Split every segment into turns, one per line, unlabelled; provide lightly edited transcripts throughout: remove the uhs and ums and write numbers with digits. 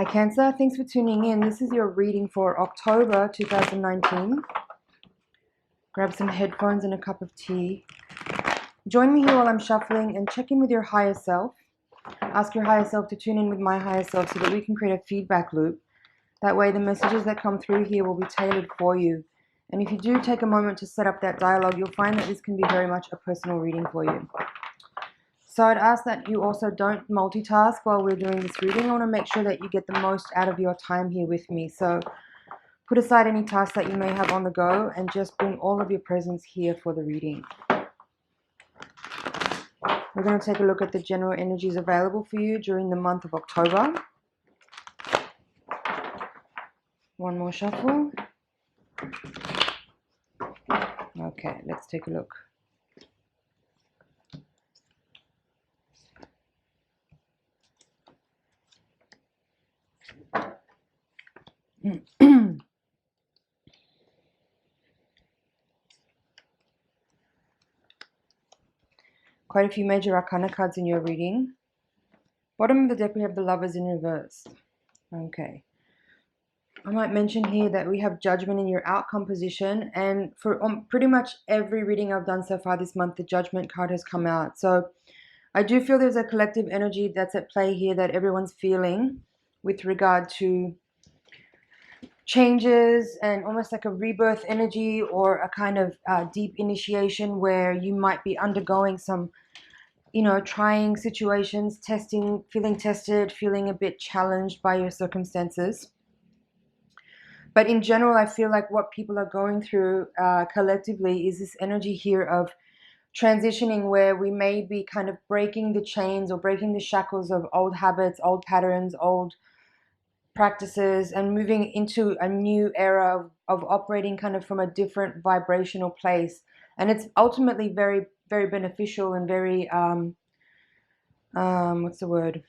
Hi Cancer, thanks for tuning in. This is your reading for October 2019. Grab some headphones and a cup of tea. Join me here while I'm shuffling and check in with your higher self. Ask your higher self to tune in with my higher self so that we can create a feedback loop. That way the messages that come through here will be tailored for you. And if you do take a moment to set up that dialogue, you'll find that this can be very much a personal reading for you. So I'd ask that you also don't multitask while we're doing this reading. I want to make sure that you get the most out of your time here with me. So put aside any tasks that you may have on the go and just bring all of your presence here for the reading. We're going to take a look at the general energies available for you during the month of October. One more shuffle. Okay, let's take a look. Quite a few major arcana cards in your reading. Bottom of the deck we have the Lovers in reverse. Okay. I might mention here that we have Judgment in your outcome position, and for pretty much every reading I've done so far this month, the Judgment card has come out. So I do feel there's a collective energy that's at play here that everyone's feeling with regard to changes and almost like a rebirth energy or a kind of deep initiation where you might be undergoing some, trying situations, testing, feeling tested, feeling a bit challenged by your circumstances. But in general, I feel like what people are going through collectively is this energy here of transitioning where we may be kind of breaking the chains or breaking the shackles of old habits, old patterns, old practices, and moving into a new era of operating kind of from a different vibrational place. And it's ultimately very, very beneficial and very, what's the word?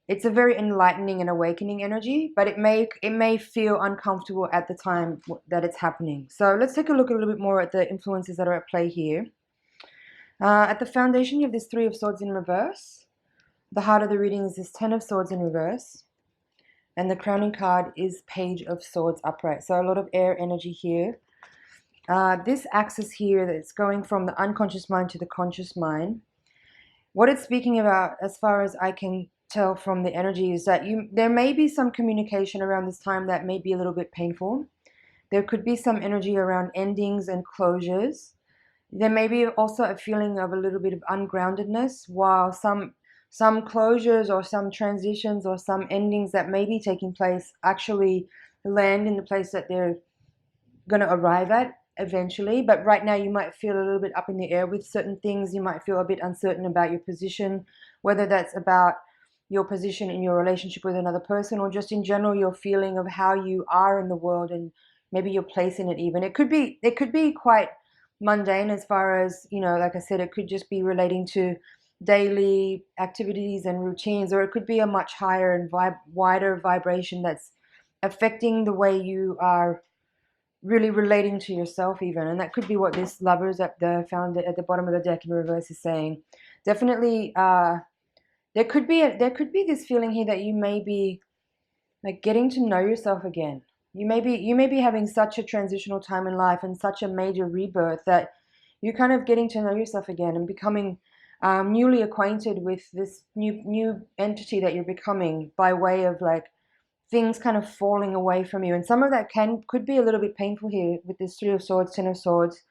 It's a very enlightening and awakening energy, but it may feel uncomfortable at the time that it's happening. So let's take a look a little bit more at the influences that are at play here. At the foundation, you have this Three of Swords in reverse. The heart of the reading is this Ten of Swords in reverse. And the crowning card is Page of Swords upright. So a lot of air energy here. This axis here that's going from the unconscious mind to the conscious mind. What it's speaking about, as far as I can tell from the energy, is that there may be some communication around this time that may be a little bit painful. There could be some energy around endings and closures. There may be also a feeling of a little bit of ungroundedness, while some closures or some transitions or some endings that may be taking place actually land in the place that they're going to arrive at eventually. But right now you might feel a little bit up in the air with certain things. You might feel a bit uncertain about your position, whether that's about your position in your relationship with another person or just in general your feeling of how you are in the world and maybe your place in it even. It could be quite mundane as far as, like I said, it could just be relating to daily activities and routines, or it could be a much higher and wider vibration that's affecting the way you are really relating to yourself even. And that could be what this Lovers at the bottom of the deck in reverse is saying. Definitely there could be this feeling here that you may be like getting to know yourself again. You may be having such a transitional time in life and such a major rebirth that you're kind of getting to know yourself again and becoming newly acquainted with this new entity that you're becoming by way of like things kind of falling away from you. And some of that could be a little bit painful here with this Three of Swords, Ten of Swords.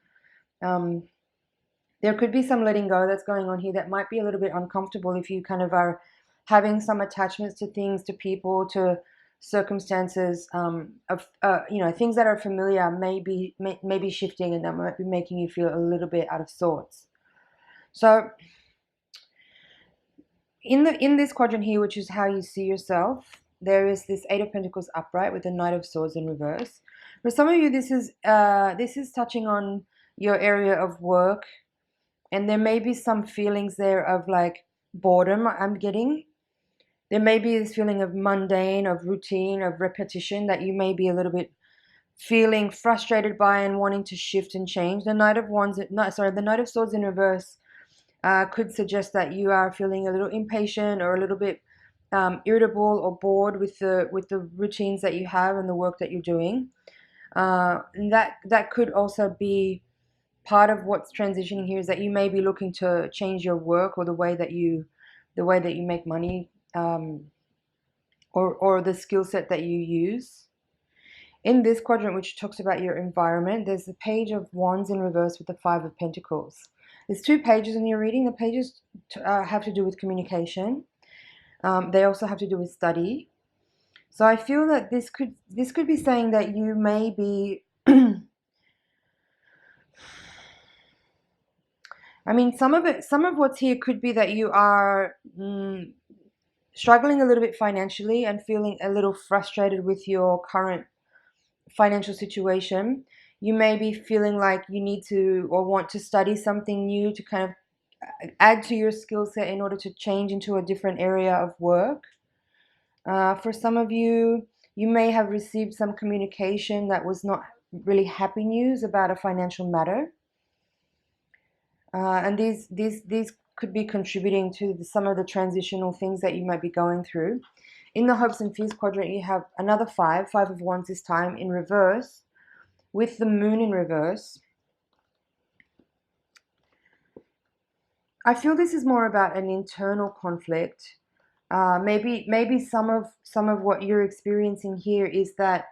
There could be some letting go that's going on here that might be a little bit uncomfortable if you kind of are having some attachments to things, to people, to circumstances, things that are familiar may be shifting, and that might be making you feel a little bit out of sorts. So in this quadrant here, which is how you see yourself, there is this Eight of Pentacles upright with the Knight of Swords in reverse. For some of you, this is touching on your area of work. And there may be some feelings there of like boredom I'm getting. There may be this feeling of mundane, of routine, of repetition that you may be a little bit feeling frustrated by and wanting to shift and change. The Knight of Swords in reverse could suggest that you are feeling a little impatient or a little bit irritable or bored with the routines that you have and the work that you're doing. And that could also be part of what's transitioning here, is that you may be looking to change your work or the way that you make money, or the skill set that you use. In this quadrant, which talks about your environment, there's the Page of Wands in reverse with the Five of Pentacles. There's 2 pages in your reading. The pages have to do with communication. They also have to do with study. So I feel that this could be saying that you may be I mean, some of what's here could be that you are struggling a little bit financially and feeling a little frustrated with your current financial situation. You may be feeling like you need to or want to study something new to kind of add to your skill set in order to change into a different area of work. For some of you, you may have received some communication that was not really happy news about a financial matter. And these could be contributing to some of the transitional things that you might be going through. In the hopes and fears quadrant, you have another Five of Wands this time in reverse, with the Moon in reverse. I feel this is more about an internal conflict. Maybe some of what you're experiencing here is that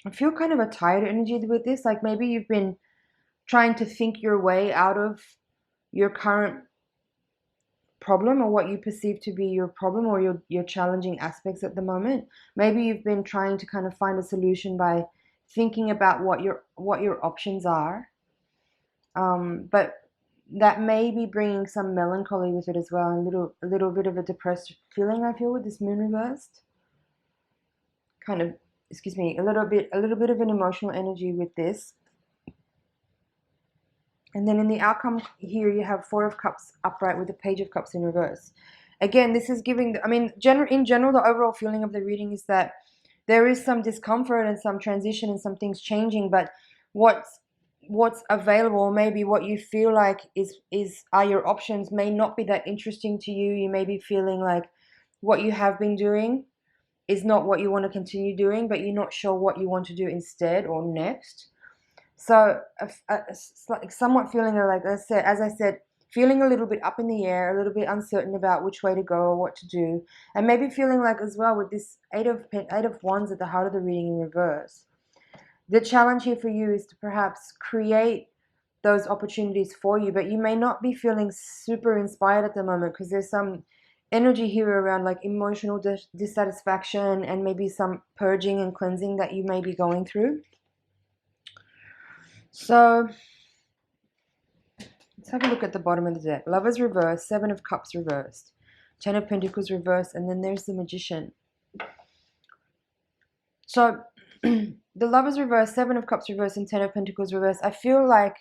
I feel kind of a tired energy with this. Like maybe you've been trying to think your way out of your current problem, or what you perceive to be your problem, or your challenging aspects at the moment. Maybe you've been trying to kind of find a solution by thinking about what your options are. But that may be bringing some melancholy with it as well, and a little bit of a depressed feeling, I feel, with this Moon reversed. Kind of, excuse me, a little bit of an emotional energy with this. And then in the outcome here, you have Four of Cups upright with the Page of Cups in reverse. Again, this is giving, in general, the overall feeling of the reading is that there is some discomfort and some transition and some things changing, but what's available, maybe what you feel like are your options, may not be that interesting to you. You may be feeling like what you have been doing is not what you want to continue doing, but you're not sure what you want to do instead or next. So somewhat feeling like, as I said, feeling a little bit up in the air, a little bit uncertain about which way to go or what to do. And maybe feeling like as well with this Eight of Wands at the heart of the reading in reverse. The challenge here for you is to perhaps create those opportunities for you, but you may not be feeling super inspired at the moment because there's some energy here around like emotional dissatisfaction and maybe some purging and cleansing that you may be going through. So let's have a look at the bottom of the deck. Lovers reversed, Seven of Cups reversed, Ten of Pentacles reversed, and then there's the Magician. So the Lovers reversed, Seven of Cups reversed, and Ten of Pentacles reversed, I feel like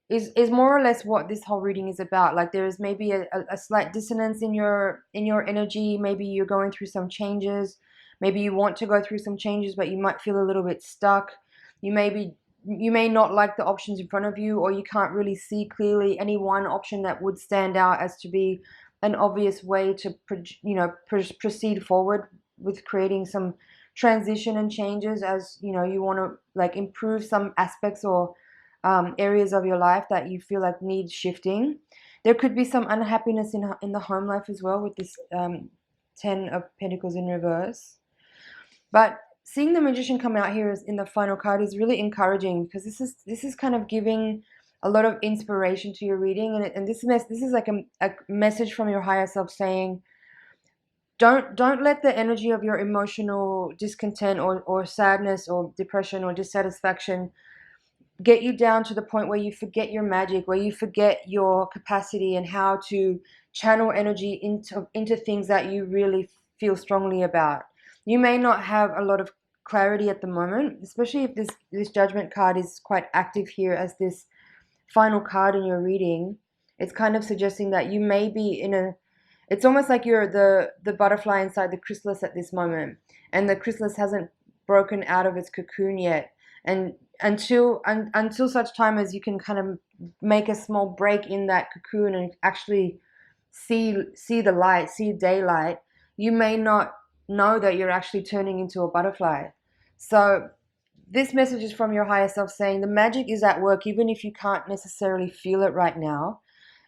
is more or less what this whole reading is about. Like there is maybe a slight dissonance in your energy. Maybe you're going through some changes. Maybe you want to go through some changes, but you might feel a little bit stuck. You may not like the options in front of you, or you can't really see clearly any one option that would stand out as to be an obvious way to proceed forward with creating some transition and changes, as you want to like improve some aspects or areas of your life that you feel like need shifting. There could be some unhappiness in the home life as well with this Ten of Pentacles in reverse. But seeing the Magician come out here in the final card is really encouraging, because this is kind of giving a lot of inspiration to your reading, and this is like a message from your higher self saying, don't let the energy of your emotional discontent or sadness or depression or dissatisfaction get you down to the point where you forget your magic, where you forget your capacity and how to channel energy into things that you really feel strongly about. You may not have a lot of clarity at the moment, especially if this Judgment card is quite active here as this final card in your reading. It's kind of suggesting that you may be it's almost like you're the butterfly inside the chrysalis at this moment, and the chrysalis hasn't broken out of its cocoon yet. And until such time as you can kind of make a small break in that cocoon and actually see the light, see daylight, you may not know that you're actually turning into a butterfly. So this message is from your higher self saying the magic is at work even if you can't necessarily feel it right now.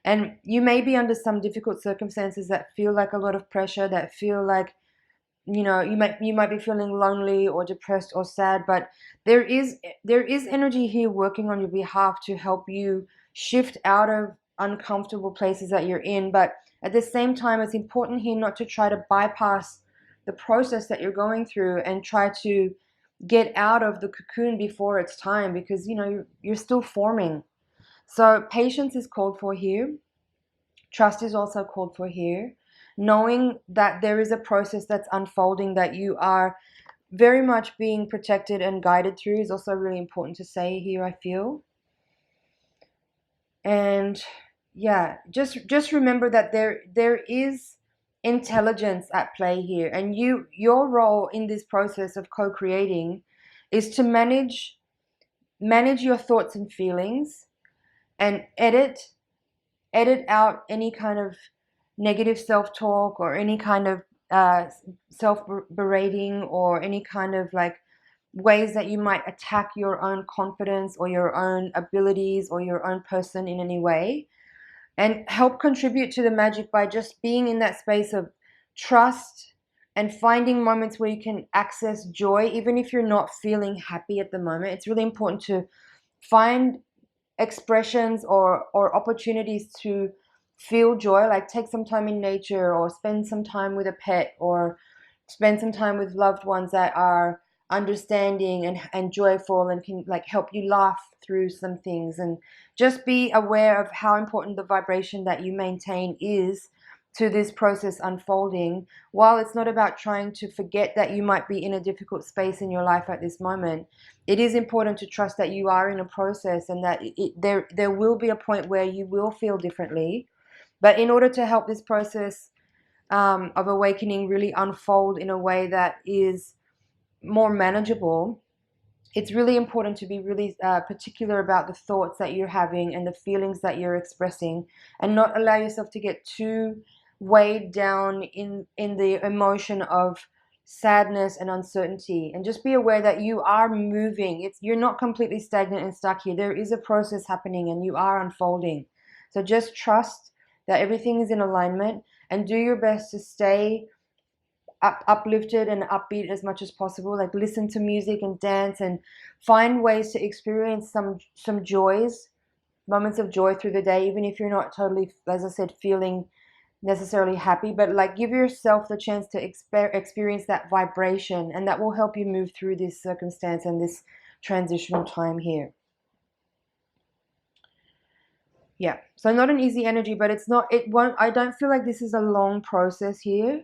And you may be under some difficult circumstances that feel like a lot of pressure, that feel like, you know, you might be feeling lonely or depressed or sad, but there is energy here working on your behalf to help you shift out of uncomfortable places that you're in. But at the same time, it's important here not to try to bypass the process that you're going through and try to get out of the cocoon before it's time, because you know you're still forming. So patience is called for here. Trust is also called for here. Knowing that there is a process that's unfolding that you are very much being protected and guided through is also really important to say here, I feel. And yeah, just remember that there is intelligence at play here, and your role in this process of co-creating is to manage your thoughts and feelings and edit out any kind of negative self-talk or any kind of self-berating or any kind of like ways that you might attack your own confidence or your own abilities or your own person in any way, and help contribute to the magic by just being in that space of trust and finding moments where you can access joy even if you're not feeling happy at the moment. It's really important to find expressions or opportunities to feel joy, like take some time in nature or spend some time with a pet or spend some time with loved ones that are understanding and joyful and can like help you laugh through some things, and just be aware of how important the vibration that you maintain is to this process unfolding. While it's not about trying to forget that you might be in a difficult space in your life at this moment, it is important to trust that you are in a process and that there will be a point where you will feel differently. But in order to help this process of awakening really unfold in a way that is more manageable, it's really important to be really particular about the thoughts that you're having and the feelings that you're expressing, and not allow yourself to get too weighed down in the emotion of sadness and uncertainty. And just be aware that you are moving. You're not completely stagnant and stuck here. There is a process happening and you are unfolding. So just trust that everything is in alignment and do your best to stay uplifted and upbeat as much as possible. Like listen to music and dance and find ways to experience some joys, moments of joy through the day, even if you're not totally, as I said, feeling necessarily happy, but like give yourself the chance to experience that vibration, and that will help you move through this circumstance and this transitional time here. Yeah, so not an easy energy, but I don't feel like this is a long process here.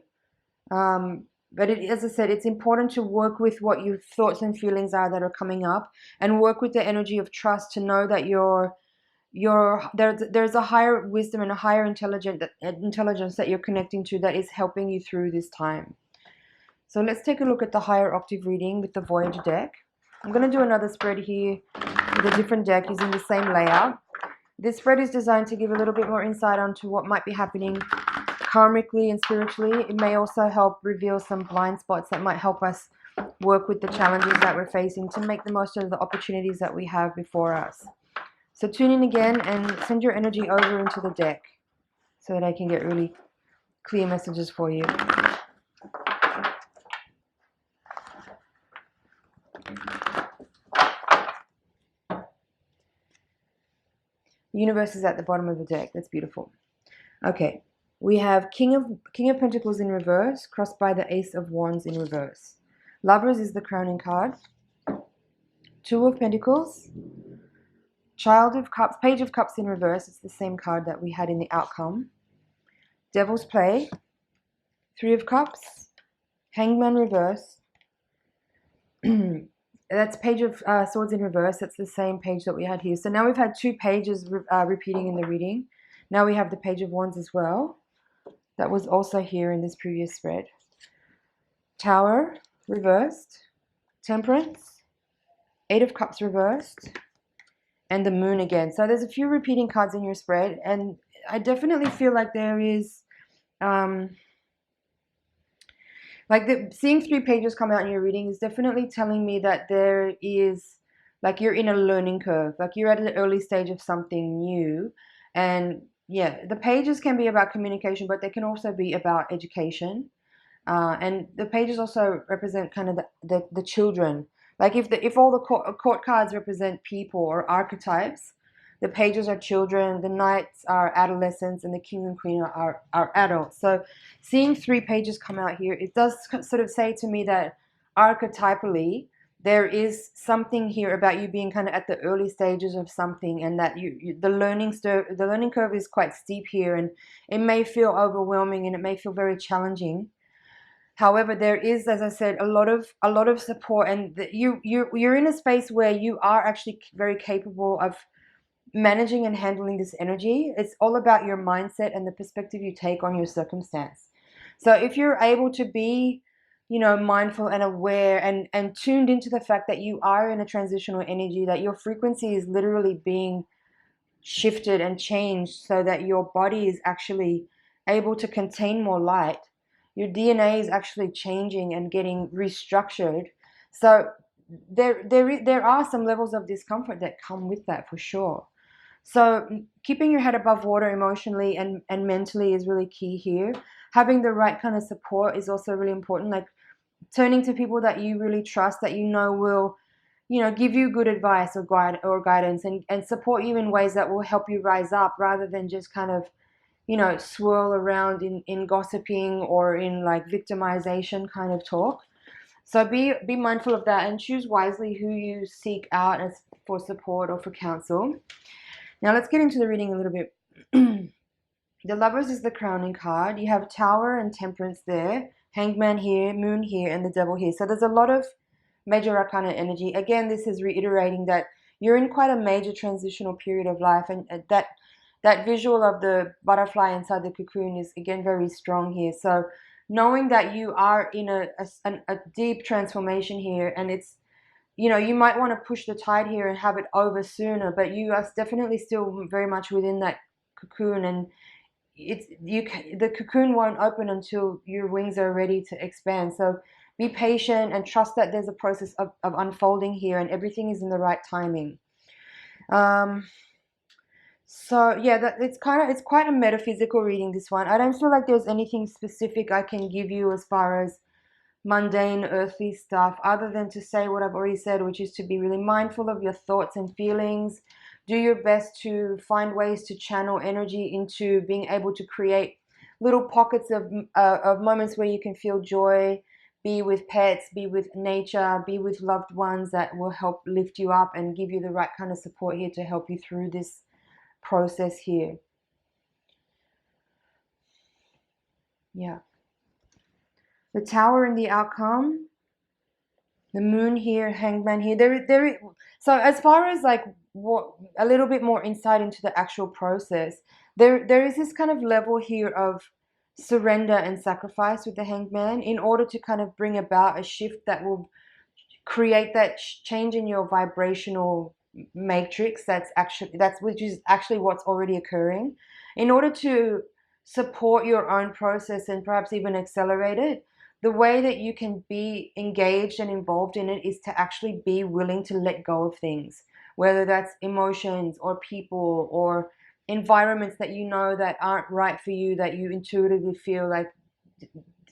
But as I said, it's important to work with what your thoughts and feelings are that are coming up, and work with the energy of trust to know that there's a higher wisdom and a higher intelligence that you're connecting to that is helping you through this time. So let's take a look at the higher octave reading with the Voyager deck. I'm going to do another spread here with a different deck using the same layout. This spread is designed to give a little bit more insight onto what might be happening karmically and spiritually. It may also help reveal some blind spots that might help us work with the challenges that we're facing to make the most of the opportunities that we have before us. So tune in again and send your energy over into the deck so that I can get really clear messages for you. The universe is at the bottom of the deck. That's beautiful. Okay, we have King of Pentacles in reverse, crossed by the Ace of Wands in reverse. Lovers is the crowning card. Two of Pentacles. Child of Cups, Page of Cups in reverse. It's the same card that we had in the outcome. Devil's Play. Three of Cups. Hangman reverse. That's Page of Swords in reverse. That's the same page that we had here. So now we've had two pages repeating in the reading. Now we have the Page of Wands as well. That was also here in this previous spread. Tower reversed. Temperance. Eight of Cups reversed. And the Moon again. So there's a few repeating cards in your spread, and I definitely feel like there is like seeing 3 pages come out in your reading is definitely telling me that there is, like, you're in a learning curve, like you're at an early stage of something new. And yeah, the pages can be about communication, but they can also be about education. And the pages also represent kind of the children. Like if all the court cards represent people or archetypes, the pages are children, the knights are adolescents, and the king and queen are adults. So seeing 3 pages come out here, it does sort of say to me that archetypally there is something here about you being kind of at the early stages of something, and that the learning curve is quite steep here, and it may feel overwhelming and it may feel very challenging. However, there is, as I said, a lot of support, and you're in a space where you are actually very capable of managing and handling this energy. It's all about your mindset and the perspective you take on your circumstance. So if you're able to be, mindful and aware and tuned into the fact that you are in a transitional energy, that your frequency is literally being shifted and changed so that your body is actually able to contain more light, your DNA is actually changing and getting restructured. So there are some levels of discomfort that come with that, for sure. So keeping your head above water emotionally and mentally is really key here. Having the right kind of support is also really important. Like turning to people that you really trust, that will, give you good advice or guidance, and support you in ways that will help you rise up, rather than just kind of, swirl around in gossiping or in like victimization kind of talk. So be mindful of that and choose wisely who you seek out as for support or for counsel. Now let's get into the reading a little bit. The Lovers is the crowning card. You have Tower and Temperance there, Hangman here, Moon here, and the Devil here. So there's a lot of major arcana energy. Again, this is reiterating that you're in quite a major transitional period of life, and that visual of the butterfly inside the cocoon is again very strong here. So knowing that you are in a deep transformation here, and it's, you might want to push the tide here and have it over sooner, but you are definitely still very much within that cocoon, and the cocoon won't open until your wings are ready to expand. So be patient and trust that there's a process of unfolding here, and everything is in the right timing. So yeah, it's quite a metaphysical reading, this one. I don't feel like there's anything specific I can give you as far as mundane earthly stuff, other than to say what I've already said, which is to be really mindful of your thoughts and feelings. Do your best to find ways to channel energy into being able to create little pockets of moments where you can feel joy. Be with pets, be with nature, be with loved ones that will help lift you up and give you the right kind of support here to help you through this process here. Yeah. The Tower and the outcome, the Moon here, Hangman here. So as far as like what a little bit more insight into the actual process, there is this kind of level here of surrender and sacrifice with the Hangman, in order to kind of bring about a shift that will create that change in your vibrational matrix. Which is actually what's already occurring. In order to support your own process and perhaps even accelerate it, the way that you can be engaged and involved in it is to actually be willing to let go of things, whether that's emotions or people or environments that that aren't right for you, that you intuitively feel like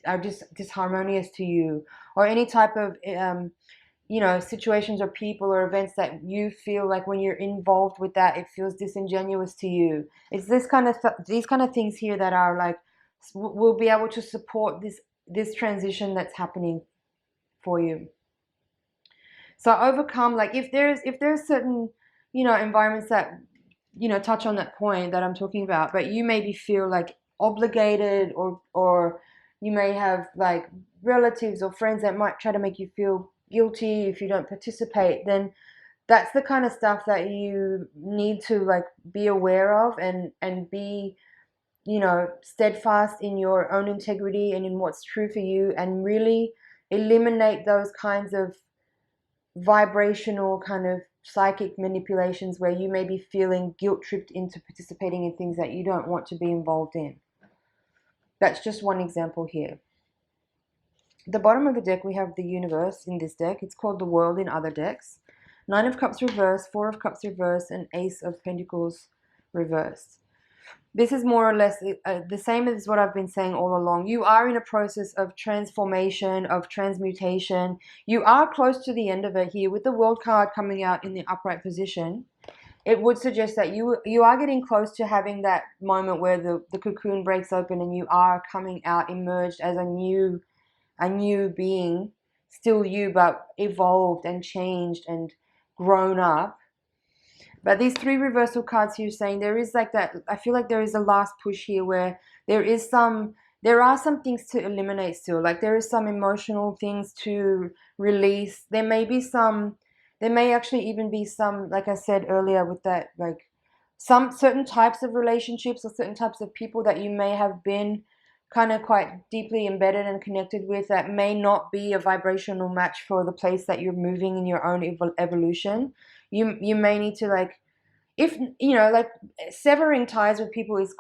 are just disharmonious to you, or any type of situations or people or events that you feel like when you're involved with that, it feels disingenuous to you. It's these kind of things here that are like, will be able to support this transition that's happening for you. So overcome, like if there's certain environments that touch on that point that I'm talking about, but you maybe feel like obligated, or you may have like relatives or friends that might try to make you feel guilty if you don't participate, then that's the kind of stuff that you need to like be aware of, and be steadfast in your own integrity and in what's true for you, and really eliminate those kinds of vibrational kind of psychic manipulations where you may be feeling guilt-tripped into participating in things that you don't want to be involved in. That's just one example here. At the bottom of the deck, we have the universe in this deck. It's called the world in other decks. 9 of Cups reversed, 4 of Cups reversed, and Ace of Pentacles reversed. This is more or less the same as what I've been saying all along. You are in a process of transformation, of transmutation. You are close to the end of it here. With the World card coming out in the upright position, it would suggest that you are getting close to having that moment where the cocoon breaks open and you are coming out, emerged as a new being, still you, but evolved and changed and grown up. But these 3 reversal cards here saying there is like that, I feel like there is a last push here where there are some things to eliminate still. Like there is some emotional things to release. There may actually even be some, like I said earlier with that, like some certain types of relationships or certain types of people that you may have been kind of quite deeply embedded and connected with that may not be a vibrational match for the place that you're moving in your own evolution. You may need to, like, if you know, like severing ties with people is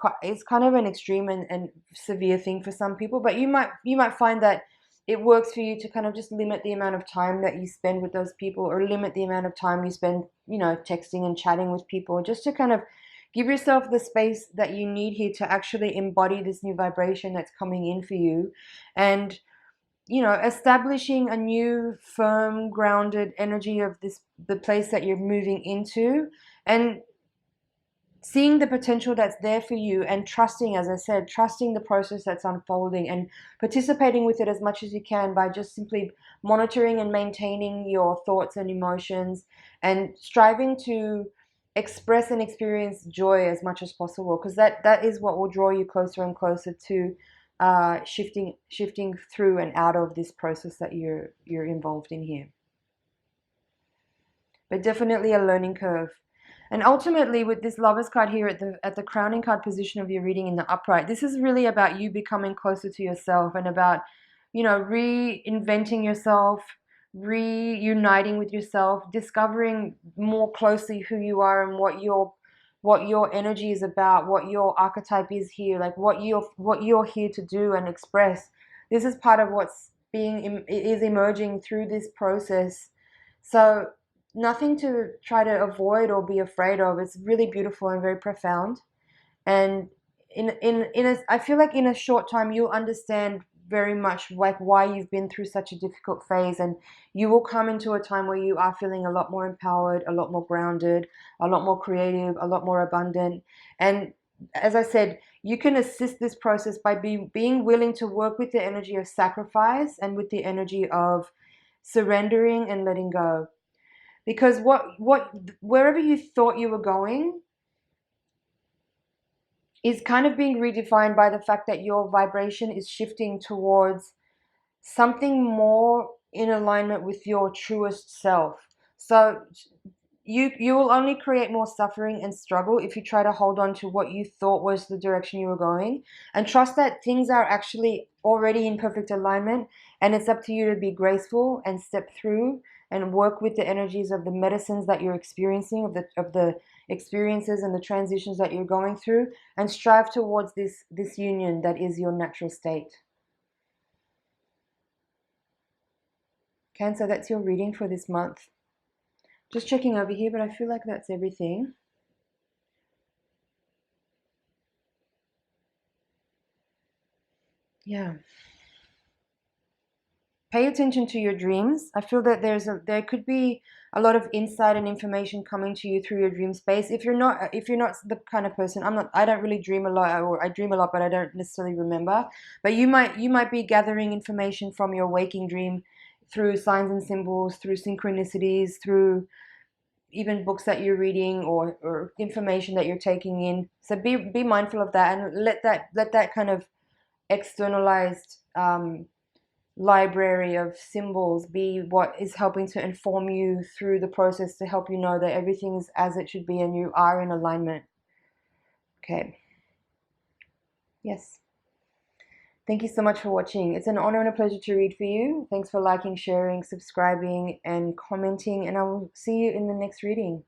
kind of an extreme and severe thing for some people, but you might find that it works for you to kind of just limit the amount of time that you spend with those people, or limit the amount of time you spend, you know, texting and chatting with people, just to kind of give yourself the space that you need here to actually embody this new vibration that's coming in for you. And you know, establishing a new firm, grounded energy of the place that you're moving into, and seeing the potential that's there for you, and trusting, as I said, trusting the process that's unfolding and participating with it as much as you can by just simply monitoring and maintaining your thoughts and emotions, and striving to express and experience joy as much as possible, because that is what will draw you closer and closer to shifting through and out of this process that you're involved in here. But definitely a learning curve. And ultimately, with this Lovers card here at the crowning card position of your reading in the upright, this is really about you becoming closer to yourself, and about, you know, reinventing yourself, reuniting with yourself, discovering more closely who you are and what your energy is about, what your archetype is here, like what you're here to do and express. This is part of what's is emerging through this process. So nothing to try to avoid or be afraid of. It's really beautiful and very profound. And I feel like in a short time you'll understand very much like why you've been through such a difficult phase, and you will come into a time where you are feeling a lot more empowered, a lot more grounded, a lot more creative, a lot more abundant. And as I said, you can assist this process by being willing to work with the energy of sacrifice and with the energy of surrendering and letting go. Because wherever you thought you were going is kind of being redefined by the fact that your vibration is shifting towards something more in alignment with your truest self. So you will only create more suffering and struggle if you try to hold on to what you thought was the direction you were going, and trust that things are actually already in perfect alignment, and it's up to you to be graceful and step through and work with the energies of the medicines that you're experiencing, of the experiences and the transitions that you're going through, and strive towards this union that is your natural state. Cancer, that's your reading for this month. Just checking over here, but I feel like that's everything. Yeah. Pay attention to your dreams. I feel that there could be a lot of insight and information coming to you through your dream space. If you're not the kind of person, I don't really dream a lot, or I dream a lot but I don't necessarily remember. But you might be gathering information from your waking dream through signs and symbols, through synchronicities, through even books that you're reading, or information that you're taking in. So be mindful of that, and let that kind of externalized library of symbols be what is helping to inform you through the process, to help you know that everything is as it should be and you are in alignment. Okay. Yes. Thank you so much for watching. It's an honor and a pleasure to read for you. Thanks for liking, sharing, subscribing, and commenting, and I will see you in the next reading.